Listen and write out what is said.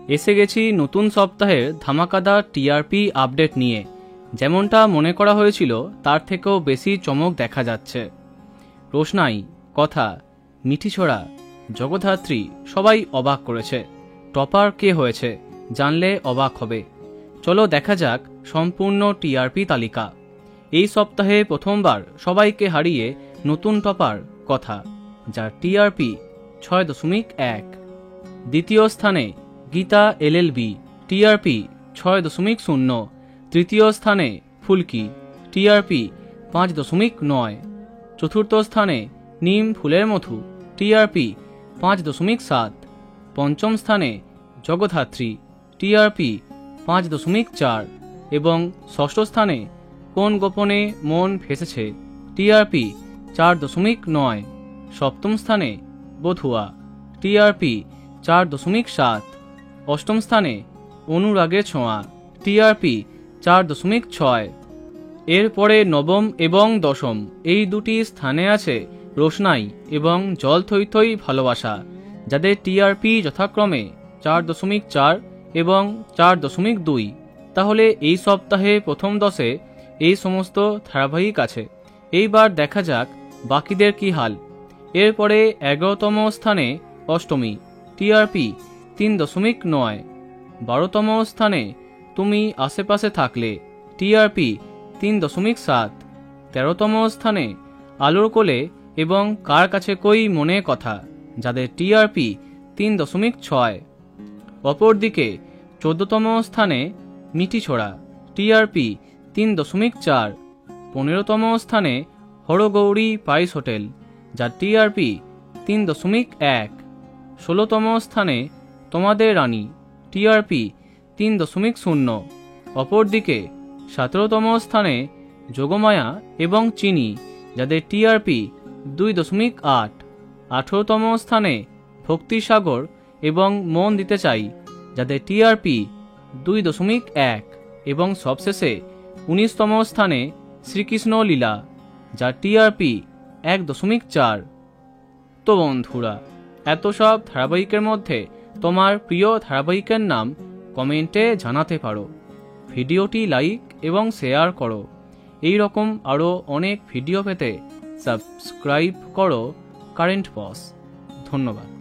এসে গেছি নতুন সপ্তাহের ধামাকাদার টিআরপি আপডেট নিয়ে। যেমনটা মনে করা হয়েছিল তার থেকেও বেশি চমক দেখা যাচ্ছে। রোশনাই, কথা, মিঠিছোড়া, জগদ্ধাত্রী সবাই অবাক করেছে। টপার কে হয়েছে জানলে অবাক হবে। চলো দেখা যাক সম্পূর্ণ টিআরপি তালিকা। এই সপ্তাহে প্রথমবার সবাইকে হারিয়ে নতুন টপার কথা, যার টিআরপি 6.1। দ্বিতীয় স্থানে গীতা এলএলবি, টিআরপি 6.0। তৃতীয় স্থানে ফুলকি, টিআরপি 5.9। চতুর্থ স্থানে নিম ফুলের মধু, টিআরপি 5.7। পঞ্চম স্থানে জগদ্ধাত্রী, টিআরপি 5.4। এবং ষষ্ঠ স্থানে কোন গোপনে মন ফেসেছে, টিআরপি 4.9। সপ্তম স্থানে বধুয়া, টিআরপি 4.7। অষ্টম স্থানে অনুরাগের ছোঁয়া, টিআরপি 4.6। এরপরে নবম এবং দশম এই দুটি স্থানে আছে রোশনাই এবং জল থই থই ভালোবাসা, যাদের টিআরপি যথাক্রমে 4.4 এবং 4.2। তাহলে এই সপ্তাহে প্রথম 10-এ এই সমস্ত ধারাবাহিক আছে। এইবার দেখা যাক বাকিদের কি হাল। এরপরে 11তম স্থানে অষ্টমী, টিআরপি 3.9। 12তম স্থানে তুমি আশেপাশে থাকলে, টিআরপি 3.7। 13তম স্থানে আলোর কোলে এবং কার কাছে কই মনে কথা, যাদের টিআরপি 3.6। অপরদিকে 14তম স্থানে মিঠিছোড়া, টিআরপি 3.4। 15তম স্থানে হরগৌরী পাইস হোটেল, যার টিআরপি 3.1। 16তম স্থানে তোমাদের রানী, টিআরপি 3.0। অপরদিকে 17তম স্থানে যোগমায়া এবং চিনি, যাদের টিআরপি 2.8। 18তম স্থানে ভক্তিসাগর এবং মন দিতে চাই, যাদের টিআরপি 2.1। এবং সবশেষে 19তম স্থানে শ্রীকৃষ্ণ লীলা, যার টিআরপি 1.4। তো বন্ধুরা, এত সব ধারাবাহিকের মধ্যে তোমার প্রিয় ধারাবাহিকের নাম কমেন্টে জানাতে পারো। ভিডিওটি লাইক এবং শেয়ার করো। এই রকম আরও অনেক ভিডিও পেতে সাবস্ক্রাইব করো কারেন্ট বস। ধন্যবাদ।